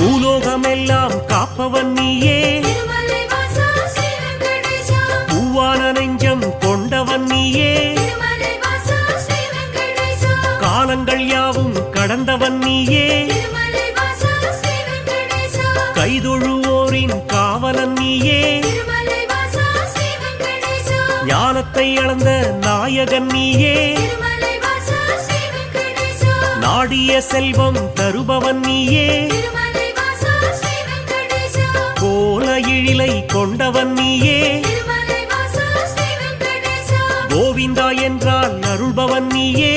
பூலோகமெல்லாம் காப்பவன் நீயே, பூவான நெஞ்சம் கொண்டவன் நீயே, காலங்கள் யாவும் கடந்தவன் நீயே, கைதொழுவோரின் காவலன் நீயே, ஞானத்தை அளந்த நாயகன் நீயே, நாடிய செல்வம் தருபவன் நீயே, கோல எழிலை கொண்டவன் நீயே, கோவிந்தா என்றால் அருள்பவன் நீயே,